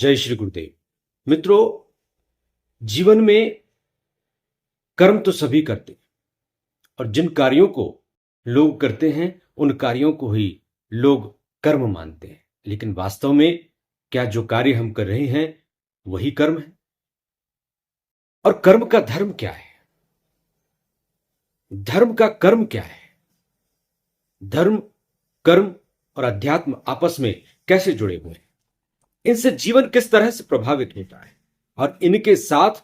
जय श्री गुरुदेव। मित्रों, जीवन में कर्म तो सभी करते हैं और जिन कार्यों को लोग करते हैं उन कार्यों को ही लोग कर्म मानते हैं। लेकिन वास्तव में क्या जो कार्य हम कर रहे हैं वही कर्म है? और कर्म का धर्म क्या है? धर्म का कर्म क्या है? धर्म, कर्म और अध्यात्म आपस में कैसे जुड़े हुए हैं? इनसे जीवन किस तरह से प्रभावित होता है और इनके साथ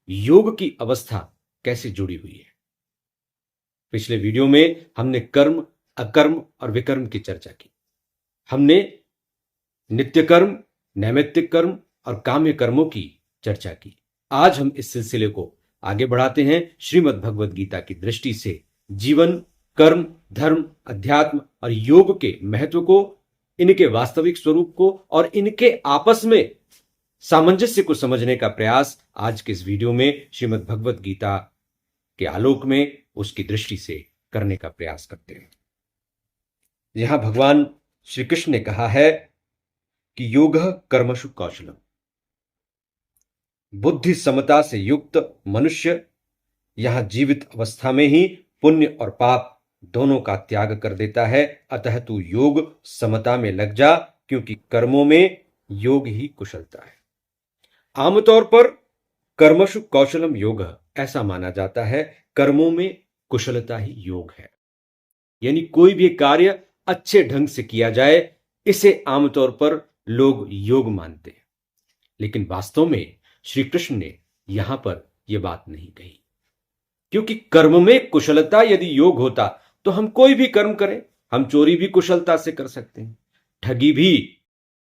योग की अवस्था कैसे जुड़ी हुई है? पिछले वीडियो में हमने कर्म, अकर्म और विकर्म की चर्चा की। हमने नित्य कर्म, नैमित्तिक कर्म और काम्य कर्मों की चर्चा की। आज हम इस सिलसिले को आगे बढ़ाते हैं श्रीमद् भगवद गीता की दृष्टि से जीवन, कर्म, धर्म, अध्यात्म और योग के महत्व को, इनके वास्तविक स्वरूप को और इनके आपस में सामंजस्य को समझने का प्रयास आज के इस वीडियो में श्रीमद् भगवद गीता के आलोक में उसकी दृष्टि से करने का प्रयास करते हैं। यहां भगवान श्री कृष्ण ने कहा है कि योगः कर्मसु कौशलम। बुद्धि समता से युक्त मनुष्य यहां जीवित अवस्था में ही पुण्य और पाप दोनों का त्याग कर देता है। अतः तू योग समता में लग जा, क्योंकि कर्मों में योग ही कुशलता है। आमतौर पर कर्मसु कौशलम योग ऐसा माना जाता है, कर्मों में कुशलता ही योग है। यानी कोई भी कार्य अच्छे ढंग से किया जाए, इसे आमतौर पर लोग योग मानते हैं। लेकिन वास्तव में श्री कृष्ण ने यहां पर यह बात नहीं कही, क्योंकि कर्म में कुशलता यदि योग होता तो हम कोई भी कर्म करें। हम चोरी भी कुशलता से कर सकते हैं, ठगी भी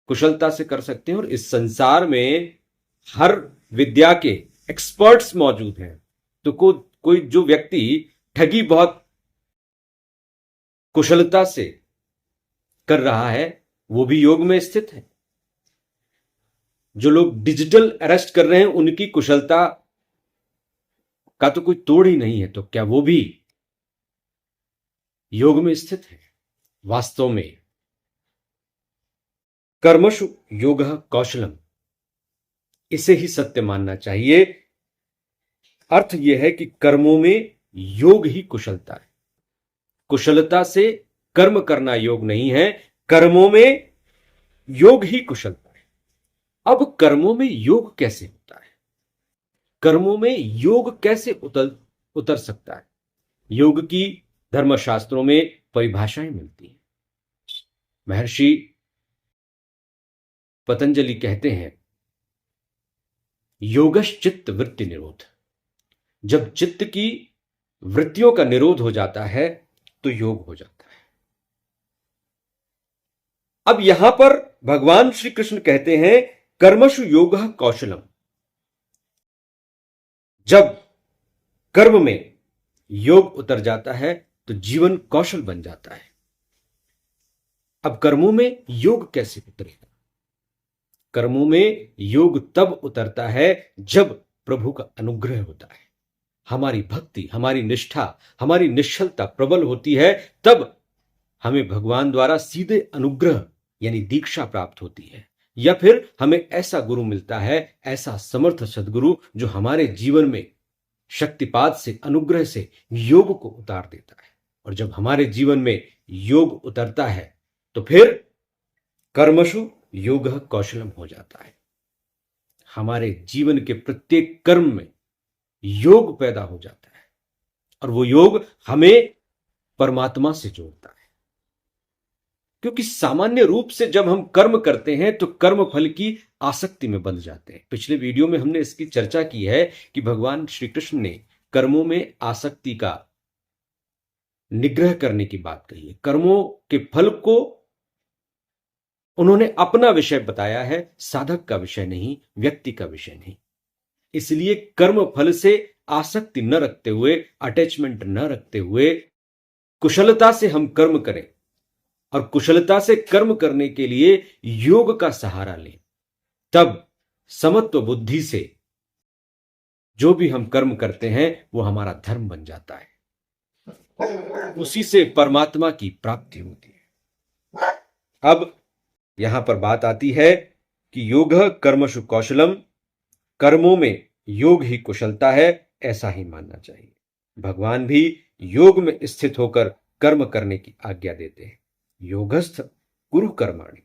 कुशलता से कर सकते हैं, और इस संसार में हर विद्या के एक्सपर्ट्स मौजूद हैं। तो कोई जो व्यक्ति ठगी बहुत कुशलता से कर रहा है वो भी योग में स्थित है। जो लोग डिजिटल अरेस्ट कर रहे हैं उनकी कुशलता का तो कोई तोड़ ही नहीं है, तो क्या वो भी योग में स्थित है? वास्तव में कर्मसु योगः कौशलम, इसे ही सत्य मानना चाहिए। अर्थ यह है कि कर्मों में योग ही कुशलता है। कुशलता से कर्म करना योग नहीं है, कर्मों में योग ही कुशलता है। अब कर्मों में योग कैसे होता है? कर्मों में योग कैसे उतर सकता है? योग की धर्मशास्त्रों में परिभाषाएं मिलती हैं। महर्षि पतंजलि कहते हैं, योगश्चित्त वृत्ति निरोध। जब चित्त की वृत्तियों का निरोध हो जाता है तो योग हो जाता है। अब यहां पर भगवान श्री कृष्ण कहते हैं कर्मसु योगः कौशलम। जब कर्म में योग उतर जाता है तो जीवन कौशल बन जाता है। अब कर्मों में योग कैसे उतरेगा? कर्मों में योग तब उतरता है जब प्रभु का अनुग्रह होता है, हमारी भक्ति, हमारी निष्ठा, हमारी निश्चलता प्रबल होती है। तब हमें भगवान द्वारा सीधे अनुग्रह यानी दीक्षा प्राप्त होती है, या फिर हमें ऐसा गुरु मिलता है, ऐसा समर्थ सदगुरु जो हमारे जीवन में शक्तिपात से, अनुग्रह से योग को उतार देता है। और जब हमारे जीवन में योग उतरता है तो फिर कर्मसु योगः कौशलम हो जाता है। हमारे जीवन के प्रत्येक कर्म में योग पैदा हो जाता है और वो योग हमें परमात्मा से जोड़ता है। क्योंकि सामान्य रूप से जब हम कर्म करते हैं तो कर्म फल की आसक्ति में बंध जाते हैं। पिछले वीडियो में हमने इसकी चर्चा की है कि भगवान श्री कृष्ण ने कर्मों में आसक्ति का निग्रह करने की बात कही है। कर्मों के फल को उन्होंने अपना विषय बताया है, साधक का विषय नहीं, व्यक्ति का विषय नहीं। इसलिए कर्म फल से आसक्ति न रखते हुए, अटैचमेंट न रखते हुए, कुशलता से हम कर्म करें और कुशलता से कर्म करने के लिए योग का सहारा लें। तब समत्व बुद्धि से जो भी हम कर्म करते हैं वो हमारा धर्म बन जाता है, उसी से परमात्मा की प्राप्ति होती है। अब यहां पर बात आती है कि योग कर्मसु कौशलम, कर्मों में योग ही कुशलता है, ऐसा ही मानना चाहिए। भगवान भी योग में स्थित होकर कर्म करने की आज्ञा देते हैं। योगस्थ कुरु कर्माणि,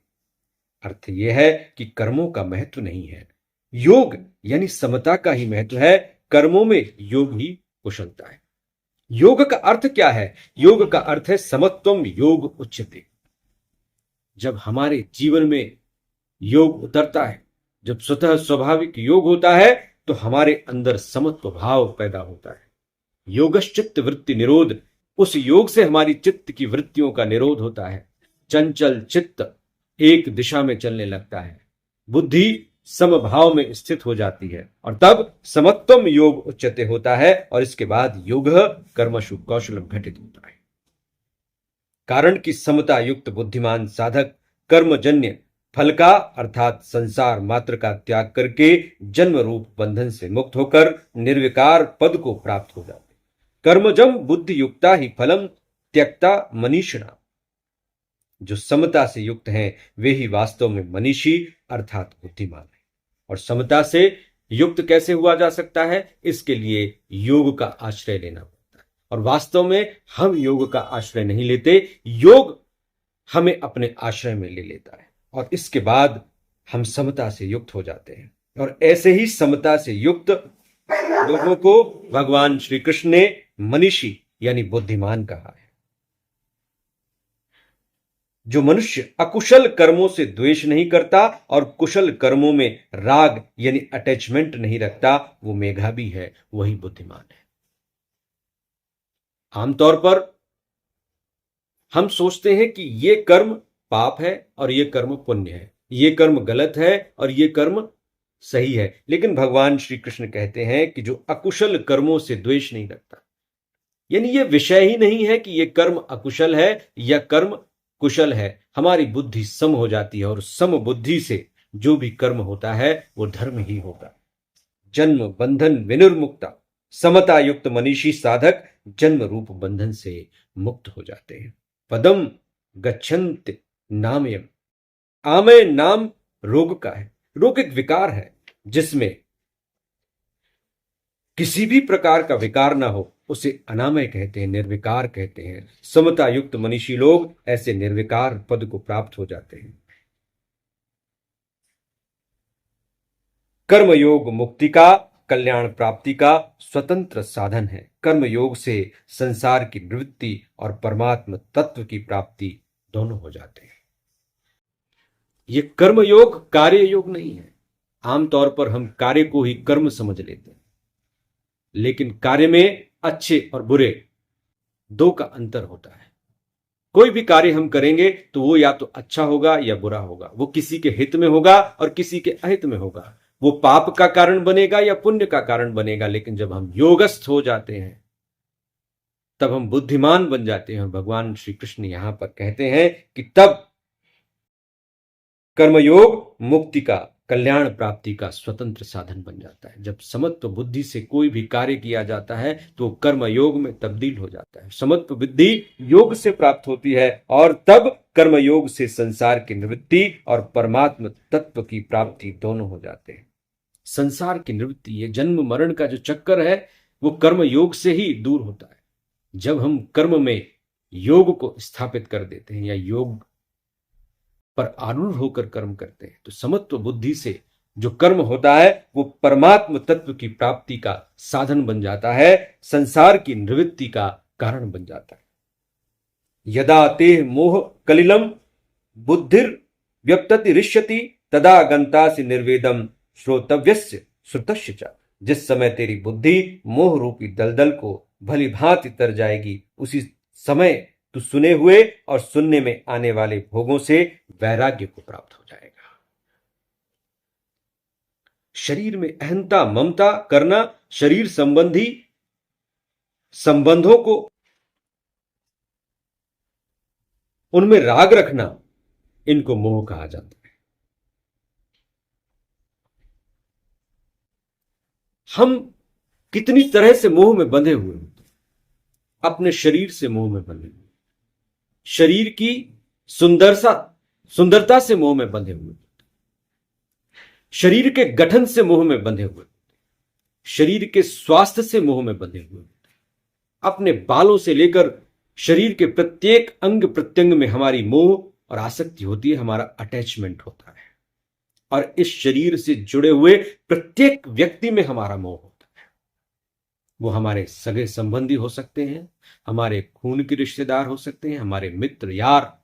अर्थ यह है कि कर्मों का महत्व नहीं है, योग यानी समता का ही महत्व है। कर्मों में योग ही कुशलता है। योग का अर्थ क्या है? योग का अर्थ है समत्वम योग उच्यते। जब हमारे जीवन में योग उतरता है, जब स्वतः स्वाभाविक योग होता है, तो हमारे अंदर समत्व भाव पैदा होता है। योगश्चित्त वृत्ति निरोध, उस योग से हमारी चित्त की वृत्तियों का निरोध होता है। चंचल चित्त एक दिशा में चलने लगता है, बुद्धि समभाव में स्थित हो जाती है, और तब समत्वम योग उच्यते होता है, और इसके बाद योग कर्मशु कौशलम घटित होता है। कारण कि समता युक्त बुद्धिमान साधक कर्मजन्य फल का अर्थात संसार मात्र का त्याग करके जन्म रूप बंधन से मुक्त होकर निर्विकार पद को प्राप्त हो जाते। कर्मजम बुद्धि युक्ता ही फलम त्यक्ता मनीषिणा। जो समता से युक्त हैं वे ही वास्तव में मनीषी अर्थात बुद्धिमान है। और समता से युक्त कैसे हुआ जा सकता है? इसके लिए योग का आश्रय लेना पड़ता है, और वास्तव में हम योग का आश्रय नहीं लेते, योग हमें अपने आश्रय में ले लेता है, और इसके बाद हम समता से युक्त हो जाते हैं। और ऐसे ही समता से युक्त लोगों को भगवान श्री कृष्ण ने मनीषी यानी बुद्धिमान कहा है। जो मनुष्य अकुशल कर्मों से द्वेष नहीं करता और कुशल कर्मों में राग यानी अटैचमेंट नहीं रखता, वो मेधावी है, वही बुद्धिमान है। आमतौर पर हम सोचते हैं कि ये कर्म पाप है और ये कर्म पुण्य है, ये कर्म गलत है और ये कर्म सही है। लेकिन भगवान श्री कृष्ण कहते हैं कि जो अकुशल कर्मों से द्वेष नहीं रखता, यानी ये विषय ही नहीं है कि ये कर्म अकुशल है या कर्म कुशल है, हमारी बुद्धि सम हो जाती है, और सम बुद्धि से जो भी कर्म होता है वो धर्म ही होगा। जन्म बंधन विनिर्मुक्ता, समता युक्त मनीषी साधक जन्म रूप बंधन से मुक्त हो जाते हैं। पदम गच्छन्ति नामयम, आमय नाम रोग का है। रोग एक विकार है जिसमें किसी भी प्रकार का विकार ना हो, उसे अनामय कहते हैं, निर्विकार कहते हैं। समता युक्त मनीषी लोग ऐसे निर्विकार पद को प्राप्त हो जाते हैं। कर्मयोग मुक्ति का, कल्याण प्राप्ति का स्वतंत्र साधन है। कर्मयोग से संसार की निवृत्ति और परमात्म तत्व की प्राप्ति दोनों हो जाते हैं। यह कर्मयोग कार्य योग नहीं है। आमतौर पर हम कार्य को ही कर्म समझ लेते हैं, लेकिन कार्य में अच्छे और बुरे दो का अंतर होता है। कोई भी कार्य हम करेंगे तो वो या तो अच्छा होगा या बुरा होगा, वो किसी के हित में होगा और किसी के अहित में होगा, वो पाप का कारण बनेगा या पुण्य का कारण बनेगा। लेकिन जब हम योगस्थ हो जाते हैं तब हम बुद्धिमान बन जाते हैं। भगवान श्री कृष्ण यहां पर कहते हैं कि तब कर्मयोग मुक्ति का, कल्याण प्राप्ति का स्वतंत्र साधन बन जाता है। जब समत्व बुद्धि से कोई भी कार्य किया जाता है तो कर्म योग में तब्दील हो जाता है। समत्व बुद्धि योग से प्राप्त होती है, और तब कर्म योग से संसार की निवृत्ति और परमात्म तत्व की प्राप्ति दोनों हो जाते हैं। संसार की निवृत्ति, ये जन्म मरण का जो चक्कर है, वो कर्म योग से ही दूर होता है। जब हम कर्म में योग को स्थापित कर देते हैं या योग पर आरूढ़ होकर कर्म करते हैं, तो समत्व बुद्धि से जो कर्म होता है वो परमात्म तत्व की प्राप्ति का साधन बन जाता है, संसार की निवृत्ति का कारण बन जाता है। यदा ते मोह कलिलम बुद्धिर व्यक्तति ऋष्यति तदा गंतासि निर्वेदम श्रोतव्यस्य श्रुतस्य च। जिस समय तेरी बुद्धि मोह रूपी दलदल को भली भांति तर जाएगी, उसी समय तू सुने हुए और सुनने में आने वाले भोगों से वैराग्य को प्राप्त हो जाएगा। शरीर में अहंता ममता करना, शरीर संबंधी संबंधों को उनमें राग रखना, इनको मोह कहा जाता है। हम कितनी तरह से मोह में बंधे हुए होते हैं। अपने शरीर से मोह में बंधे हुए, शरीर की सुंदरता से मोह में बंधे हुए, शरीर के गठन से मोह में बंधे हुए, शरीर के स्वास्थ्य से मोह में बंधे हुए, अपने बालों से लेकर शरीर के प्रत्येक अंग प्रत्यंग में हमारी मोह और आसक्ति होती है, हमारा अटैचमेंट होता है। और इस शरीर से जुड़े हुए प्रत्येक व्यक्ति में हमारा मोह होता है। वो हमारे सगे संबंधी हो सकते हैं, हमारे खून के रिश्तेदार हो सकते हैं, हमारे मित्र यार,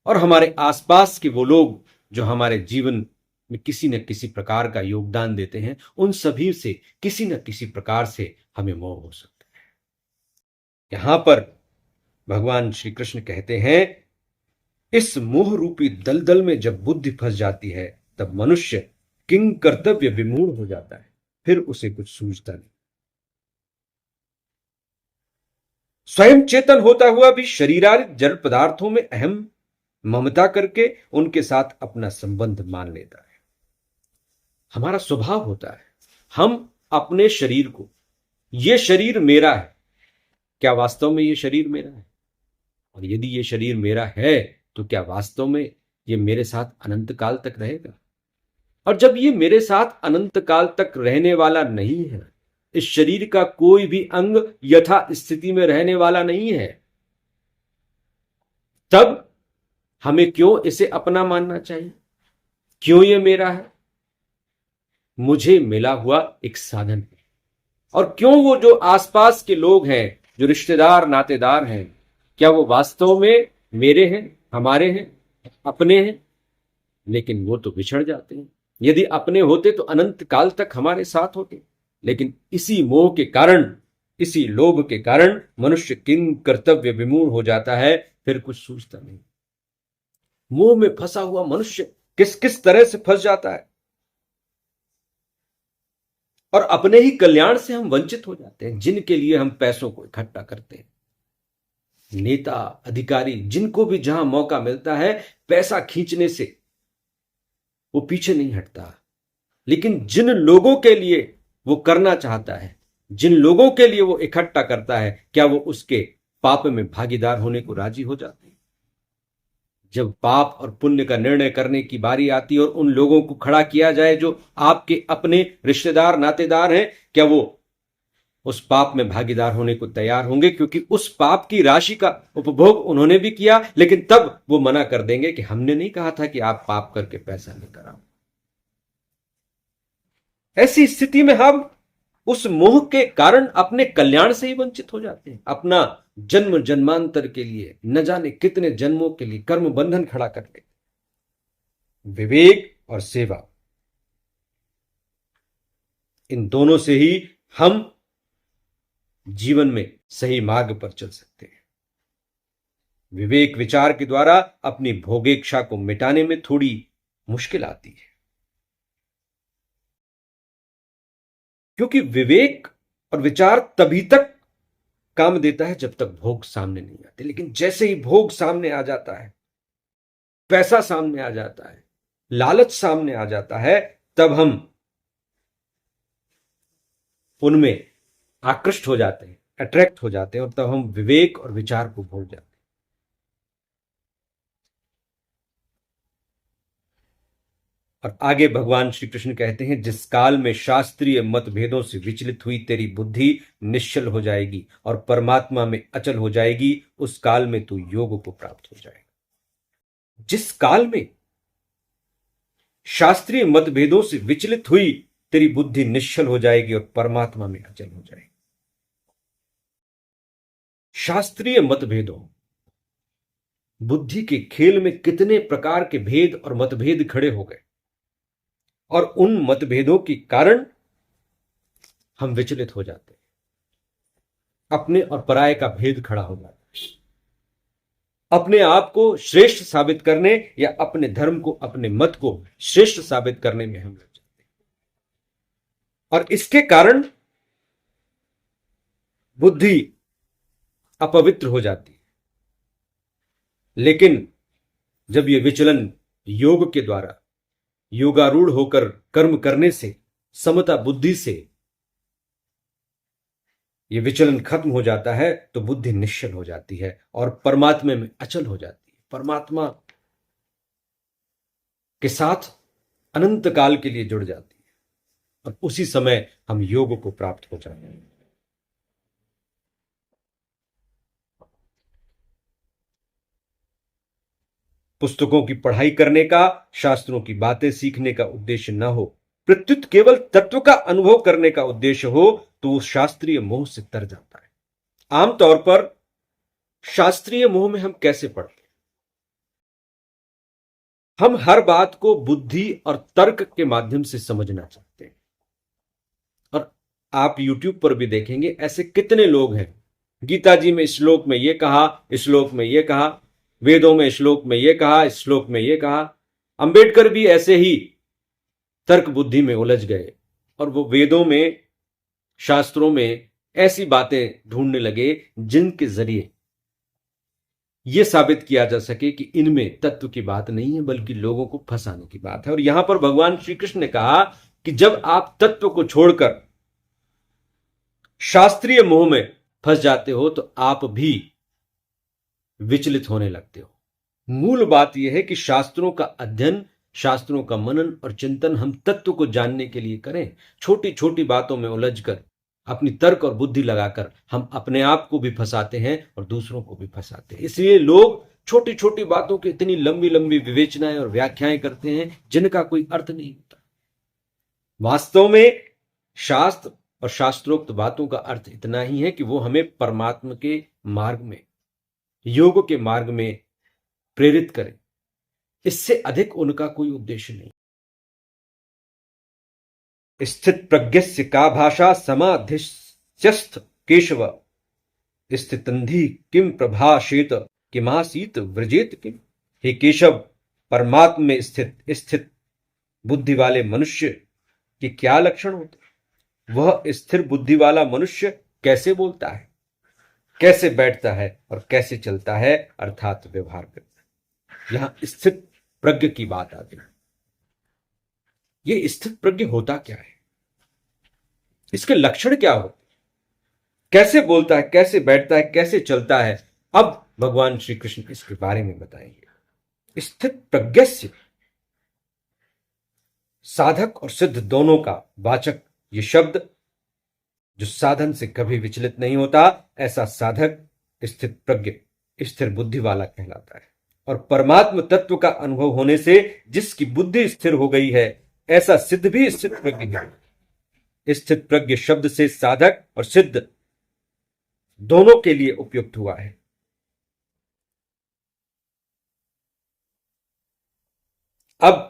और हमारे आसपास के वो लोग जो हमारे जीवन में किसी न किसी प्रकार का योगदान देते हैं, उन सभी से किसी न किसी प्रकार से हमें मोह हो सकता है। यहां पर भगवान श्री कृष्ण कहते हैं, इस मोह रूपी दलदल में जब बुद्धि फंस जाती है तब मनुष्य किंग कर्तव्य विमूढ़ हो जाता है, फिर उसे कुछ सूझता नहीं। स्वयं चेतन होता हुआ भी शरीरारिक जड़ पदार्थों में अहम ममता करके उनके साथ अपना संबंध मान लेता है। हमारा स्वभाव होता है, हम अपने शरीर को, यह शरीर मेरा है, क्या वास्तव में यह शरीर मेरा है? और यदि यह शरीर मेरा है तो क्या वास्तव में यह मेरे साथ अनंत काल तक रहेगा? और जब यह मेरे साथ अनंत काल तक रहने वाला नहीं है, इस शरीर का कोई भी अंग यथा स्थिति में रहने वाला नहीं है, तब हमें क्यों इसे अपना मानना चाहिए? क्यों यह मेरा है? मुझे मिला हुआ एक साधन है। और क्यों वो जो आसपास के लोग हैं, जो रिश्तेदार नातेदार हैं, क्या वो वास्तव में मेरे हैं, हमारे हैं, अपने हैं? लेकिन वो तो बिछड़ जाते हैं। यदि अपने होते तो अनंत काल तक हमारे साथ होते। लेकिन इसी मोह के कारण, इसी लोभ के कारण मनुष्य किंग कर्तव्य विमूढ़ हो जाता है, फिर कुछ सूझता नहीं। मोह में फंसा हुआ मनुष्य किस किस तरह से फंस जाता है, और अपने ही कल्याण से हम वंचित हो जाते हैं, जिनके लिए हम पैसों को इकट्ठा करते हैं। नेता, अधिकारी, जिनको भी जहां मौका मिलता है पैसा खींचने से वो पीछे नहीं हटता। लेकिन जिन लोगों के लिए वो करना चाहता है, जिन लोगों के लिए वो इकट्ठा करता है, क्या वो उसके पाप में भागीदार होने को राजी हो जाते हैं? जब पाप और पुण्य का निर्णय करने की बारी आती है और उन लोगों को खड़ा किया जाए जो आपके अपने रिश्तेदार नातेदार हैं, क्या वो उस पाप में भागीदार होने को तैयार होंगे? क्योंकि उस पाप की राशि का उपभोग उन्होंने भी किया, लेकिन तब वो मना कर देंगे कि हमने नहीं कहा था कि आप पाप करके पैसा लेकर आओ। ऐसी स्थिति में हम उस मोह के कारण अपने कल्याण से ही वंचित हो जाते हैं। अपना जन्म जन्मांतर के लिए, न जाने कितने जन्मों के लिए कर्म बंधन खड़ा कर लेते। विवेक और सेवा, इन दोनों से ही हम जीवन में सही मार्ग पर चल सकते हैं। विवेक विचार के द्वारा अपनी भोगेच्छा को मिटाने में थोड़ी मुश्किल आती है, क्योंकि विवेक और विचार तभी तक काम देता है जब तक भोग सामने नहीं आते। लेकिन जैसे ही भोग सामने आ जाता है, पैसा सामने आ जाता है, लालच सामने आ जाता है, तब हम उनमें आकृष्ट हो जाते हैं, अट्रैक्ट हो जाते हैं, और तब हम विवेक और विचार को भूल जाते हैं। और आगे भगवान श्री कृष्ण कहते हैं, जिस काल में शास्त्रीय मतभेदों से विचलित हुई तेरी बुद्धि निश्चल हो जाएगी और परमात्मा में अचल हो जाएगी, उस काल में तू योग को प्राप्त हो जाएगा। जिस काल में शास्त्रीय मतभेदों से विचलित हुई तेरी बुद्धि निश्चल हो जाएगी और परमात्मा में अचल हो जाएगी। शास्त्रीय मतभेदों, बुद्धि के खेल में कितने प्रकार के भेद और मतभेद खड़े हो गए, और उन मतभेदों के कारण हम विचलित हो जाते हैं। अपने और पराये का भेद खड़ा हो जाता है। अपने आप को श्रेष्ठ साबित करने या अपने धर्म को, अपने मत को श्रेष्ठ साबित करने में हम लग जाते हैं, और इसके कारण बुद्धि अपवित्र हो जाती है। लेकिन जब यह विचलन योग के द्वारा, योगारूढ़ होकर कर्म करने से, समता बुद्धि से यह विचलन खत्म हो जाता है, तो बुद्धि निश्चल हो जाती है और परमात्मा में अचल हो जाती है। परमात्मा के साथ अनंत काल के लिए जुड़ जाती है और उसी समय हम योग को प्राप्त हो जाते हैं। पुस्तकों की पढ़ाई करने का, शास्त्रों की बातें सीखने का उद्देश्य न हो, प्रत्युत केवल तत्व का अनुभव करने का उद्देश्य हो, तो वो शास्त्रीय मोह से तर जाता है। आमतौर पर शास्त्रीय मोह में हम कैसे पढ़ते हैं? हम हर बात को बुद्धि और तर्क के माध्यम से समझना चाहते हैं। और आप YouTube पर भी देखेंगे ऐसे कितने लोग हैं, गीता जी में श्लोक में ये कहा, श्लोक में ये कहा, वेदों में श्लोक में ये कहा, श्लोक में ये कहा। अंबेडकर भी ऐसे ही तर्क बुद्धि में उलझ गए और वो वेदों में, शास्त्रों में ऐसी बातें ढूंढने लगे जिनके जरिए यह साबित किया जा सके कि इनमें तत्व की बात नहीं है बल्कि लोगों को फंसाने की बात है। और यहां पर भगवान श्री कृष्ण ने कहा कि जब आप तत्व को छोड़कर शास्त्रीय मोह में फंस जाते हो तो आप भी विचलित होने लगते हो। मूल बात यह है कि शास्त्रों का अध्ययन, शास्त्रों का मनन और चिंतन हम तत्व को जानने के लिए करें। छोटी छोटी बातों में उलझकर, अपनी तर्क और बुद्धि लगाकर हम अपने आप को भी फंसाते हैं और दूसरों को भी फंसाते हैं। इसलिए लोग छोटी छोटी बातों की इतनी लंबी लंबी विवेचनाएं और व्याख्याएं करते हैं जिनका कोई अर्थ नहीं होता। वास्तव में शास्त्र और शास्त्रोक्त बातों का अर्थ इतना ही है कि वो हमें परमात्मा के मार्ग में, योग के मार्ग में प्रेरित करें। इससे अधिक उनका कोई उद्देश्य नहीं। स्थित प्रज्ञस्य का भाषा समाधिस्थ केशव, स्थितंधि किम प्रभाषेत किमासीत व्रजेत किम। हे केशव, परमात्मा में स्थित बुद्धि वाले मनुष्य के क्या लक्षण होते? वह स्थिर बुद्धि वाला मनुष्य कैसे बोलता है, कैसे बैठता है और कैसे चलता है, अर्थात व्यवहार करता है। यहां स्थित प्रज्ञ की बात आती है। यह स्थित प्रज्ञ होता क्या है, इसके लक्षण क्या होते, कैसे बोलता है, कैसे बैठता है, कैसे चलता है, अब भगवान श्री कृष्ण इसके बारे में बताएंगे। स्थित प्रज्ञस्य, साधक और सिद्ध दोनों का वाचक ये शब्द, जो साधन से कभी विचलित नहीं होता, ऐसा साधक स्थित प्रज्ञ, स्थिर बुद्धि वाला कहलाता है। और परमात्म तत्व का अनुभव होने से जिसकी बुद्धि स्थिर हो गई है, ऐसा सिद्ध भी स्थित प्रज्ञ है। स्थित प्रज्ञ शब्द से साधक और सिद्ध दोनों के लिए उपयुक्त हुआ है। अब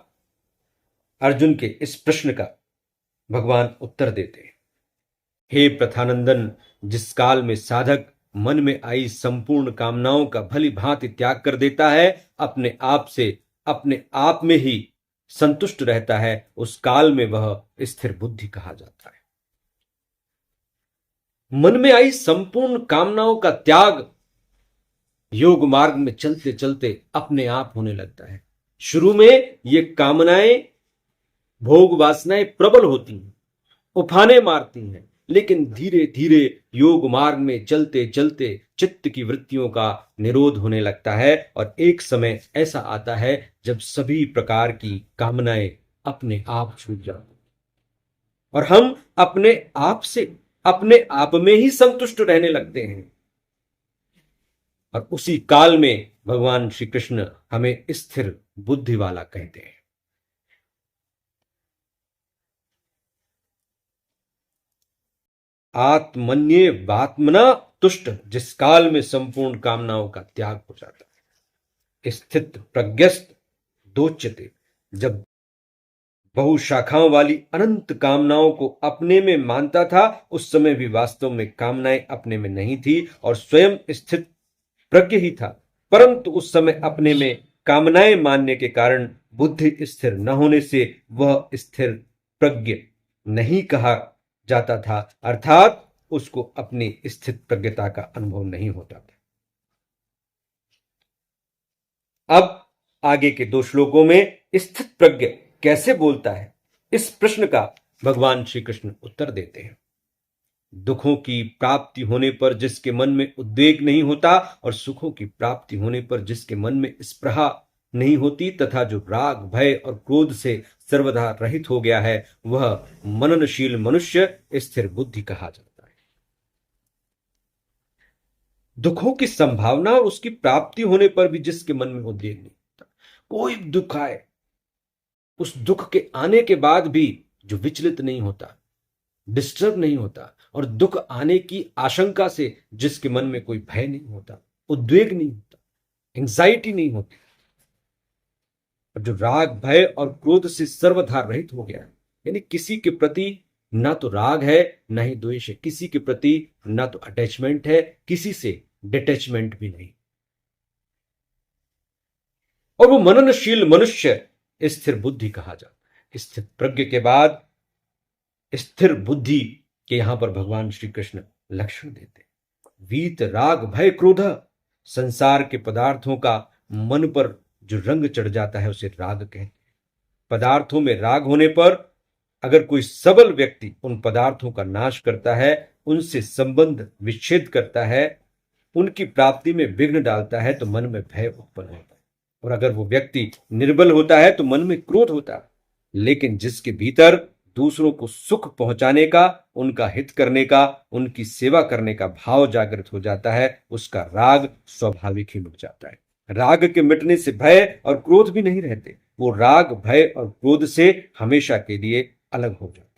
अर्जुन के इस प्रश्न का भगवान उत्तर देते हैं। हे प्रथानंदन, जिस काल में साधक मन में आई संपूर्ण कामनाओं का भली भांति त्याग कर देता है, अपने आप से, अपने आप में ही संतुष्ट रहता है, उस काल में वह स्थिर बुद्धि कहा जाता है। मन में आई संपूर्ण कामनाओं का त्याग योग मार्ग में चलते चलते अपने आप होने लगता है। शुरू में ये कामनाएं, भोग वासनाएं प्रबल होती हैं, उफाने मारती हैं, लेकिन धीरे धीरे योग मार्ग में चलते चलते चित्त की वृत्तियों का निरोध होने लगता है और एक समय ऐसा आता है जब सभी प्रकार की कामनाएं अपने आप छूट जाती और हम अपने आप से, अपने आप में ही संतुष्ट रहने लगते हैं। और उसी काल में भगवान श्री कृष्ण हमें स्थिर बुद्धि वाला कहते हैं। आत्मन्ये वात्मना तुष्ट, जिस काल में संपूर्ण कामनाओं का त्याग हो जाता है। स्थित प्रज्ञस्त दोच्यते, जब बहु शाखाओं वाली अनंत कामनाओं को अपने में मानता था, उस समय भी वास्तव में कामनाएं अपने में नहीं थी और स्वयं स्थित प्रज्ञ ही था, परंतु उस समय अपने में कामनाएं मानने के कारण बुद्धि स्थिर न होने से वह स्थिर प्रज्ञ नहीं कहा जाता था, अर्थात उसको अपनी स्थित प्रज्ञता का अनुभव नहीं होता था। अब आगे के 2 श्लोकों में स्थित प्रज्ञ कैसे बोलता है, इस प्रश्न का भगवान श्री कृष्ण उत्तर देते हैं। दुखों की प्राप्ति होने पर जिसके मन में उद्वेग नहीं होता और सुखों की प्राप्ति होने पर जिसके मन में स्पृहा नहीं होती तथा जो राग भय और क्रोध से सर्वदा रहित हो गया है वह मननशील मनुष्य स्थिर बुद्धि कहा जाता है। दुखों की संभावना और उसकी प्राप्ति होने पर भी जिसके मन में उद्वेग नहीं होता, कोई दुख आए उस दुख के आने के बाद भी जो विचलित नहीं होता, डिस्टर्ब नहीं होता, और दुख आने की आशंका से जिसके मन में कोई भय नहीं होता, उद्वेग नहीं होता, एंजाइटी नहीं होती, और जो राग भय और क्रोध से सर्वथा रहित हो गया है, यानी किसी के प्रति ना तो राग है ना ही द्वेष है, किसी के प्रति ना तो अटैचमेंट है, किसी से डिटैचमेंट भी नहीं, और वो मननशील मनुष्य स्थिर बुद्धि कहा जाता है। स्थिर प्रज्ञ के बाद स्थिर बुद्धि के यहां पर भगवान श्री कृष्ण लक्षण देते, वीत राग भय क्रोध, संसार के पदार्थों का मन पर जो रंग चढ़ जाता है उसे राग कहते हैं। पदार्थों में राग होने पर अगर कोई सबल व्यक्ति उन पदार्थों का नाश करता है, उनसे संबंध विच्छेद करता है, उनकी प्राप्ति में विघ्न डालता है तो मन में भय उत्पन्न होता है, और अगर वो व्यक्ति निर्बल होता है तो मन में क्रोध होता है। लेकिन जिसके भीतर दूसरों को सुख पहुंचाने का, उनका हित करने का, उनकी सेवा करने का भाव जागृत हो जाता है, उसका राग स्वाभाविक ही मिट जाता है। राग के मिटने से भय और क्रोध भी नहीं रहते, वो राग भय और क्रोध से हमेशा के लिए अलग हो जाता है।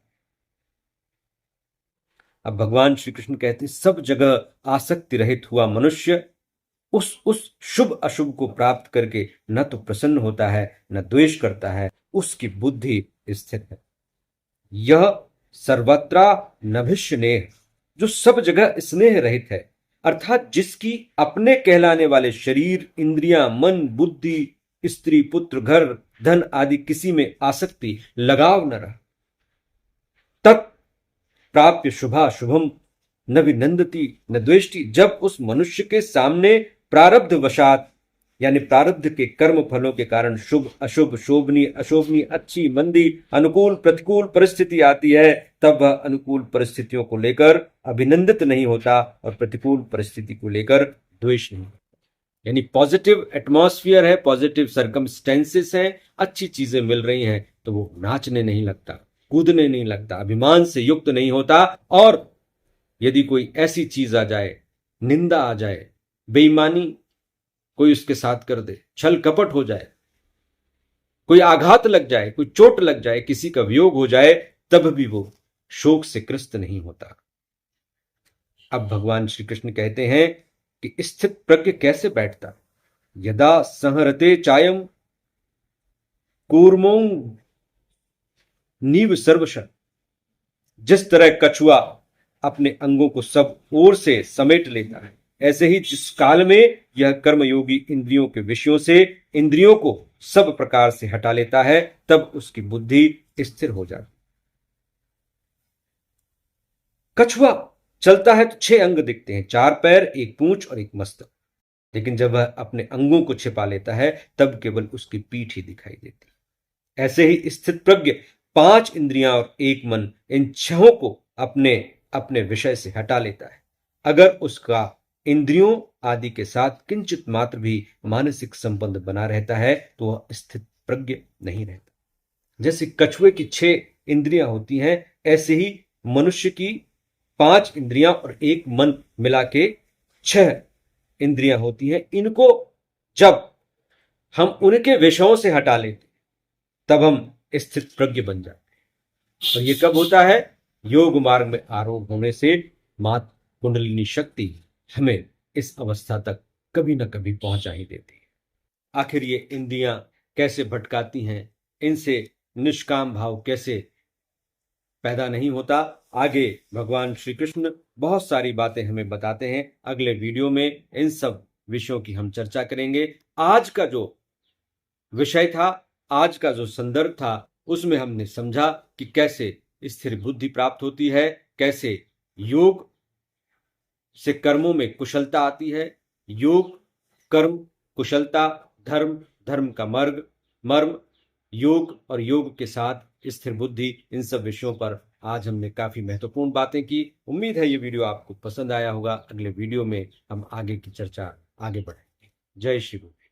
अब भगवान श्री कृष्ण कहते हैं सब जगह आसक्ति रहित हुआ मनुष्य उस शुभ अशुभ को प्राप्त करके न तो प्रसन्न होता है न द्वेष करता है, उसकी बुद्धि स्थिर है। यह सर्वत्र नभिष्नेह, जो सब जगह स्नेह रहित है, अर्थात जिसकी अपने कहलाने वाले शरीर, इंद्रियां, मन, बुद्धि, स्त्री, पुत्र, घर, धन आदि किसी में आसक्ति, लगाव न रहा, तत् प्राप्य शुभा शुभम न विनंदती न द्वेष्टि। जब उस मनुष्य के सामने प्रारब्ध वशात यानी प्रारब्ध के कर्म फलों के कारण शुभ अशुभ, शोभनीय अशोभनीय, अच्छी मंदी, अनुकूल प्रतिकूल परिस्थिति आती है, तब वह अनुकूल परिस्थितियों को लेकर अभिनंदित नहीं होता और प्रतिकूल परिस्थिति को लेकर द्वेष नहीं होता। यानी पॉजिटिव एटमॉस्फियर है, पॉजिटिव सर्कमस्टेंसेस हैं, अच्छी चीजें मिल रही हैं तो वो नाचने नहीं लगता, कूदने नहीं लगता, अभिमान से युक्त नहीं होता। और यदि कोई ऐसी चीज आ जाए, निंदा आ जाए, बेईमानी कोई उसके साथ कर दे, छल कपट हो जाए, कोई आघात लग जाए, कोई चोट लग जाए, किसी का वियोग हो जाए, तब भी वो शोक से ग्रस्त नहीं होता। अब भगवान श्री कृष्ण कहते हैं कि स्थित प्रज्ञ कैसे बैठता, यदा संहरते चायम कूर्मो नीव सर्वश, जिस तरह कछुआ अपने अंगों को सब ओर से समेट लेता है, ऐसे ही जिस काल में यह कर्मयोगी इंद्रियों के विषयों से इंद्रियों को सब प्रकार से हटा लेता है, तब उसकी बुद्धि स्थिर हो जाती। कछुआ चलता है तो 6 अंग दिखते हैं, 4 पैर, 1 पूंछ और 1 मस्तक, लेकिन जब वह अपने अंगों को छिपा लेता है तब केवल उसकी पीठ ही दिखाई देती। ऐसे ही स्थित प्रज्ञ 5 इंद्रियां और 1 मन, इन 6 को अपने अपने विषय से हटा लेता है। अगर उसका इंद्रियों आदि के साथ किंचित मात्र भी मानसिक संबंध बना रहता है तो वह स्थित प्रज्ञ नहीं रहता। जैसे कछुए की 6 इंद्रियां होती हैं, ऐसे ही मनुष्य की 5 इंद्रियां और 1 मन मिला के 6 इंद्रियां होती हैं। इनको जब हम उनके विषयों से हटा लेते तब हम स्थित प्रज्ञ बन जाते हैं। और ये कब होता है? योग मार्ग में आरोह होने से मात कुंडलिनी शक्ति हमें इस अवस्था तक कभी ना कभी पहुंचा ही देती है। आखिर ये इंद्रियां कैसे भटकाती हैं, इनसे निष्काम भाव कैसे पैदा नहीं होता, आगे भगवान श्री कृष्ण बहुत सारी बातें हमें बताते हैं। अगले वीडियो में इन सब विषयों की हम चर्चा करेंगे। आज का जो विषय था, आज का जो संदर्भ था, उसमें हमने समझा कि कैसे स्थिर बुद्धि प्राप्त होती है, कैसे योग से कर्मों में कुशलता आती है, योग कर्म कुशलता, धर्म धर्म का मर्म, योग और योग के साथ स्थिर बुद्धि, इन सब विषयों पर आज हमने काफी महत्वपूर्ण बातें की। उम्मीद है ये वीडियो आपको पसंद आया होगा। अगले वीडियो में हम आगे की चर्चा आगे बढ़ाएंगे। जय श्री गुरु।